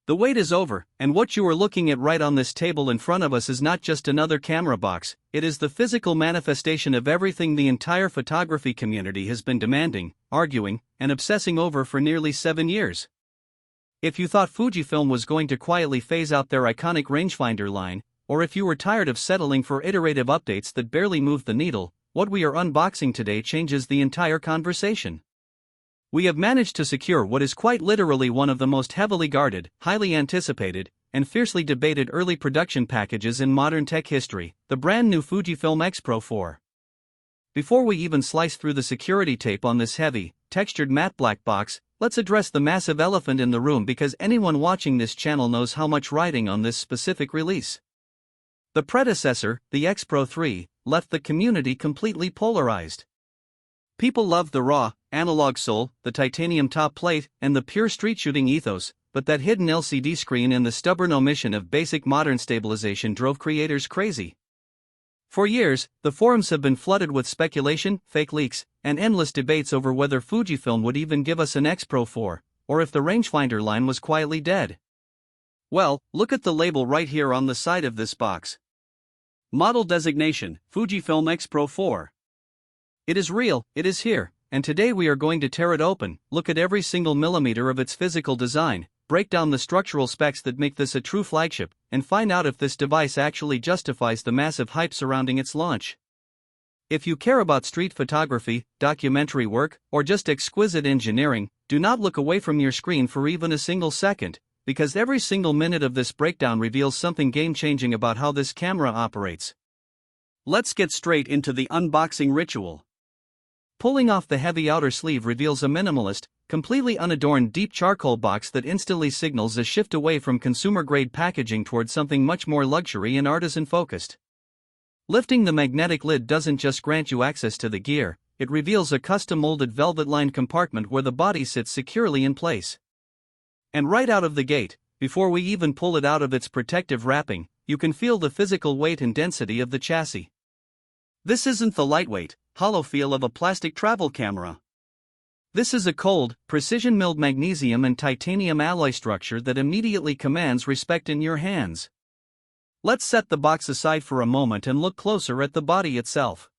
The wait is over, and what you are looking at right on this table in front of us is not just another camera box, it is the physical manifestation of everything the entire photography community has been demanding, arguing, and obsessing over for nearly 7 years. If you thought Fujifilm was going to quietly phase out their iconic rangefinder line, or if you were tired of settling for iterative updates that barely moved the needle, what we are unboxing today changes the entire conversation. We have managed to secure what is quite literally one of the most heavily guarded, highly anticipated, and fiercely debated early production packages in modern tech history, the brand new Fujifilm X-PRO 4. Before we even slice through the security tape on this heavy, textured matte black box, let's address the massive elephant in the room because anyone watching this channel knows how much riding on this specific release. The predecessor, the X-PRO 3, left the community completely polarized. People loved the raw, analog soul, the titanium top plate, and the pure street shooting ethos, but that hidden LCD screen and the stubborn omission of basic modern stabilization drove creators crazy. For years, the forums have been flooded with speculation, fake leaks, and endless debates over whether Fujifilm would even give us an X-PRO 4, or if the rangefinder line was quietly dead. Well, look at the label right here on the side of this box. Model designation, Fujifilm X-PRO 4. It is real, it is here, and today we are going to tear it open, look at every single millimeter of its physical design, break down the structural specs that make this a true flagship, and find out if this device actually justifies the massive hype surrounding its launch. If you care about street photography, documentary work, or just exquisite engineering, do not look away from your screen for even a single second, because every single minute of this breakdown reveals something game-changing about how this camera operates. Let's get straight into the unboxing ritual. Pulling off the heavy outer sleeve reveals a minimalist, completely unadorned deep charcoal box that instantly signals a shift away from consumer-grade packaging toward something much more luxury and artisan-focused. Lifting the magnetic lid doesn't just grant you access to the gear, it reveals a custom-molded velvet-lined compartment where the body sits securely in place. And right out of the gate, before we even pull it out of its protective wrapping, you can feel the physical weight and density of the chassis. This isn't the lightweight, hollow feel of a plastic travel camera. This is a cold, precision-milled magnesium and titanium alloy structure that immediately commands respect in your hands. Let's set the box aside for a moment and look closer at the body itself.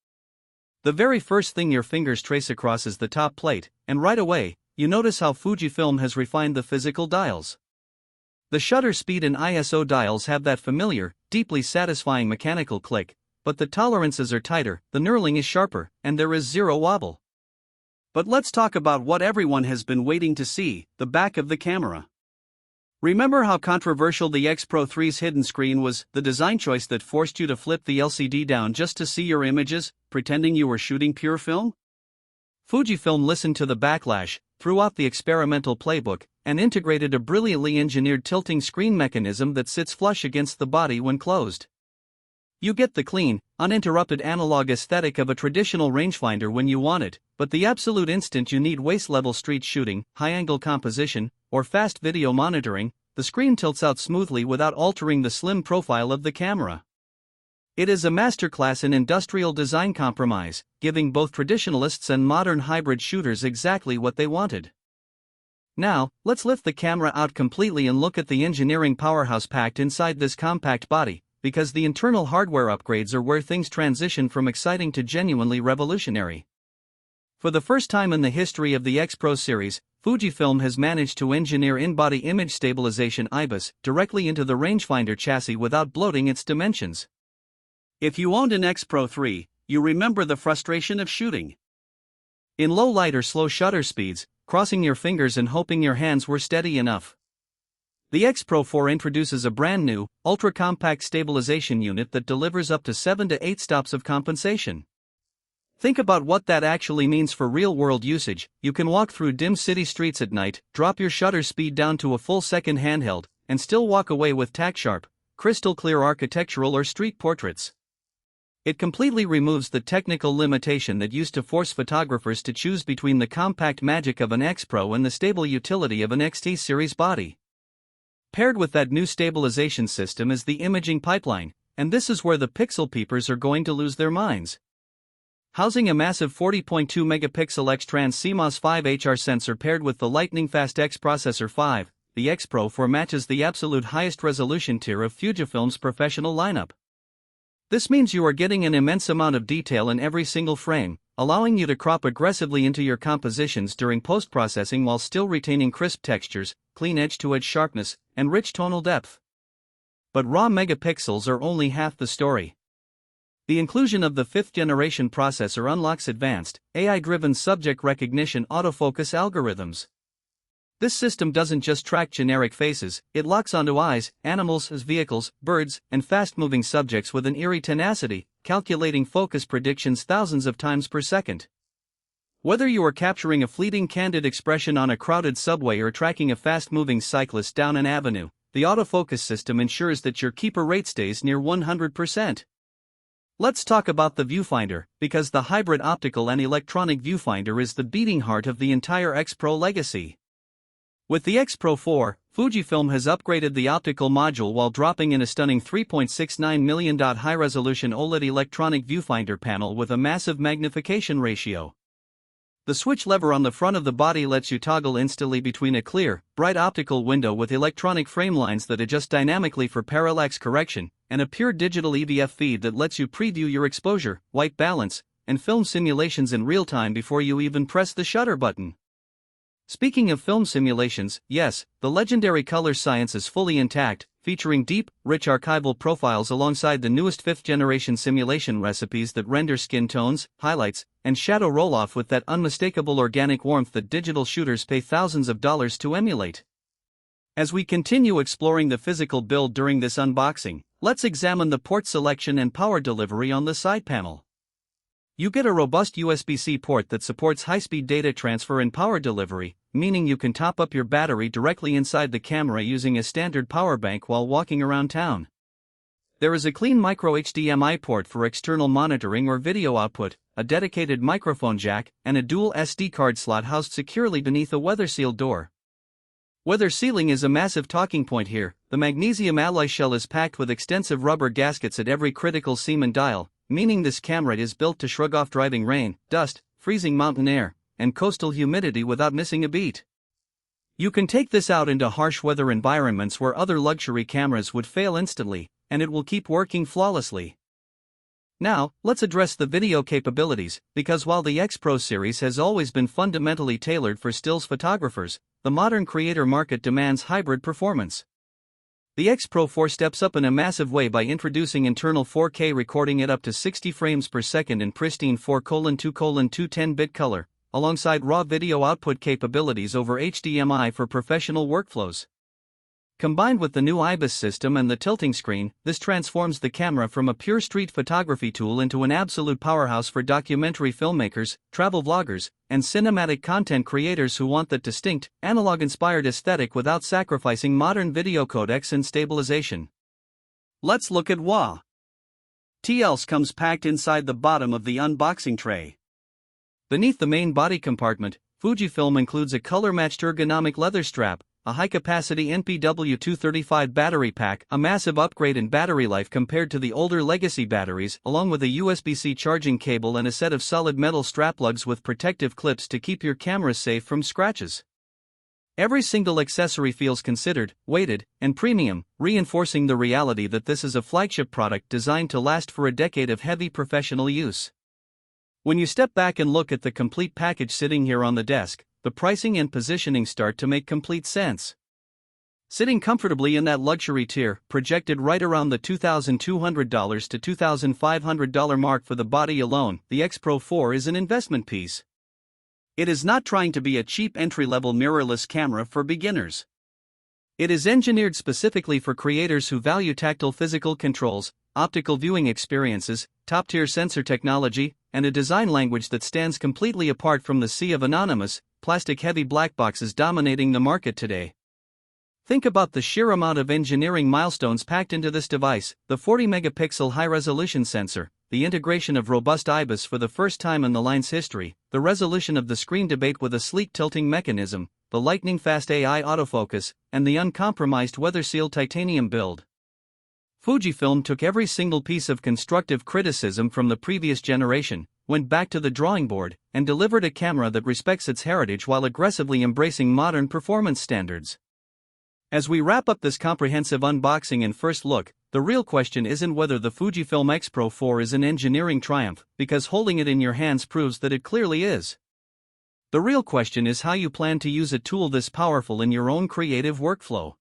The very first thing your fingers trace across is the top plate, and right away, you notice how Fujifilm has refined the physical dials. The shutter speed and ISO dials have that familiar, deeply satisfying mechanical click, but the tolerances are tighter, the knurling is sharper, and there is zero wobble. But let's talk about what everyone has been waiting to see, the back of the camera. Remember how controversial the X-PRO 3's hidden screen was, the design choice that forced you to flip the LCD down just to see your images, pretending you were shooting pure film? Fujifilm listened to the backlash, threw out the experimental playbook, and integrated a brilliantly engineered tilting screen mechanism that sits flush against the body when closed. You get the clean, uninterrupted analog aesthetic of a traditional rangefinder when you want it, but the absolute instant you need waist-level street shooting, high-angle composition, or fast video monitoring, the screen tilts out smoothly without altering the slim profile of the camera. It is a masterclass in industrial design compromise, giving both traditionalists and modern hybrid shooters exactly what they wanted. Now, let's lift the camera out completely and look at the engineering powerhouse packed inside this compact body, because the internal hardware upgrades are where things transition from exciting to genuinely revolutionary. For the first time in the history of the X-PRO series, Fujifilm has managed to engineer in-body image stabilization IBIS directly into the rangefinder chassis without bloating its dimensions. If you owned an X-PRO 3, you remember the frustration of shooting in low light or slow shutter speeds, crossing your fingers and hoping your hands were steady enough. The X-PRO 4 introduces a brand new, ultra-compact stabilization unit that delivers up to 7 to 8 stops of compensation. Think about what that actually means for real-world usage. You can walk through dim city streets at night, drop your shutter speed down to a full second handheld, and still walk away with tack-sharp, crystal-clear architectural or street portraits. It completely removes the technical limitation that used to force photographers to choose between the compact magic of an X-PRO and the stable utility of an XT series body. Paired with that new stabilization system is the imaging pipeline, and this is where the pixel peepers are going to lose their minds. Housing a massive 40.2 megapixel X-Trans CMOS 5 HR sensor paired with the lightning-fast X Processor 5, the X-PRO 4 matches the absolute highest resolution tier of Fujifilm's professional lineup. This means you are getting an immense amount of detail in every single frame, allowing you to crop aggressively into your compositions during post-processing while still retaining crisp textures, clean edge-to-edge sharpness, and rich tonal depth. But raw megapixels are only half the story. The inclusion of the 5th-generation processor unlocks advanced, AI-driven subject recognition autofocus algorithms. This system doesn't just track generic faces, it locks onto eyes, animals, vehicles, birds, and fast-moving subjects with an eerie tenacity, calculating focus predictions thousands of times per second. Whether you are capturing a fleeting candid expression on a crowded subway or tracking a fast-moving cyclist down an avenue, the autofocus system ensures that your keeper rate stays near 100%. Let's talk about the Viewfinder, because the hybrid optical and electronic viewfinder is the beating heart of the entire X-PRO legacy. With the X-PRO 4, Fujifilm has upgraded the optical module while dropping in a stunning 3.69 million high-resolution OLED electronic viewfinder panel with a massive magnification ratio. The switch lever on the front of the body lets you toggle instantly between a clear, bright optical window with electronic frame lines that adjust dynamically for parallax correction, and a pure digital EVF feed that lets you preview your exposure, white balance, and film simulations in real time before you even press the shutter button. Speaking of film simulations, yes, the legendary color science is fully intact, featuring deep, rich archival profiles alongside the newest 5th-generation simulation recipes that render skin tones, highlights, and shadow roll-off with that unmistakable organic warmth that digital shooters pay thousands of dollars to emulate. As we continue exploring the physical build during this unboxing, let's examine the port selection and power delivery on the side panel. You get a robust USB-C port that supports high-speed data transfer and power delivery, meaning you can top up your battery directly inside the camera using a standard power bank while walking around town. There is a clean micro HDMI port for external monitoring or video output, a dedicated microphone jack, and a dual SD card slot housed securely beneath a weather-sealed door. Weather sealing is a massive talking point here. The magnesium alloy shell is packed with extensive rubber gaskets at every critical seam and dial, meaning this camera is built to shrug off driving rain, dust, freezing mountain air, and coastal humidity without missing a beat. You can take this out into harsh weather environments where other luxury cameras would fail instantly, and it will keep working flawlessly. Now, let's address the video capabilities, because while the X-PRO series has always been fundamentally tailored for stills photographers, the modern creator market demands hybrid performance. The X-PRO 4 steps up in a massive way by introducing internal 4K recording at up to 60 frames per second in pristine 4:2:210-bit color, alongside raw video output capabilities over HDMI for professional workflows. Combined with the new IBIS system and the tilting screen, this transforms the camera from a pure street photography tool into an absolute powerhouse for documentary filmmakers, travel vloggers, and cinematic content creators who want that distinct, analog-inspired aesthetic without sacrificing modern video codecs and stabilization. Let's look at what else comes packed inside the bottom of the unboxing tray. Beneath the main body compartment, Fujifilm includes a color-matched ergonomic leather strap, a high-capacity NPW235 battery pack, a massive upgrade in battery life compared to the older legacy batteries, along with a USB-C charging cable and a set of solid metal strap lugs with protective clips to keep your camera safe from scratches. Every single accessory feels considered, weighted, and premium, reinforcing the reality that this is a flagship product designed to last for a decade of heavy professional use. When you step back and look at the complete package sitting here on the desk, the pricing and positioning start to make complete sense. Sitting comfortably in that luxury tier, projected right around the $2,200 to $2,500 mark for the body alone, the X-PRO 4 is an investment piece. It is not trying to be a cheap entry-level mirrorless camera for beginners. It is engineered specifically for creators who value tactile physical controls, optical viewing experiences, top-tier sensor technology, and a design language that stands completely apart from the sea of anonymous, plastic-heavy black boxes dominating the market today. Think about the sheer amount of engineering milestones packed into this device: the 40-megapixel high-resolution sensor, the integration of robust IBIS for the first time in the line's history, the resolution of the screen debate with a sleek tilting mechanism, the lightning-fast AI autofocus, and the uncompromised weather-sealed titanium build. Fujifilm took every single piece of constructive criticism from the previous generation, went back to the drawing board, and delivered a camera that respects its heritage while aggressively embracing modern performance standards. As we wrap up this comprehensive unboxing and first look, the real question isn't whether the Fujifilm X-PRO 4 is an engineering triumph, because holding it in your hands proves that it clearly is. The real question is how you plan to use a tool this powerful in your own creative workflow.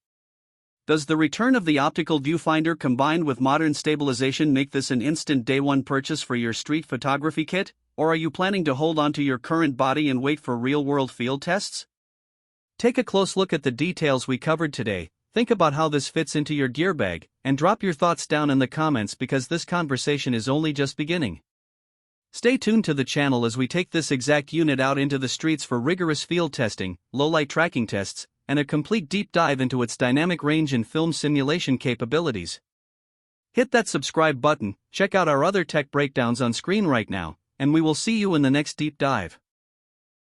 Does the return of the optical viewfinder combined with modern stabilization make this an instant day-one purchase for your street photography kit, or are you planning to hold on to your current body and wait for real-world field tests? Take a close look at the details we covered today, think about how this fits into your gear bag, and drop your thoughts down in the comments because this conversation is only just beginning. Stay tuned to the channel as we take this exact unit out into the streets for rigorous field testing, low-light tracking tests, and a complete deep dive into its dynamic range and film simulation capabilities. Hit that subscribe button, check out our other tech breakdowns on screen right now, and we will see you in the next deep dive.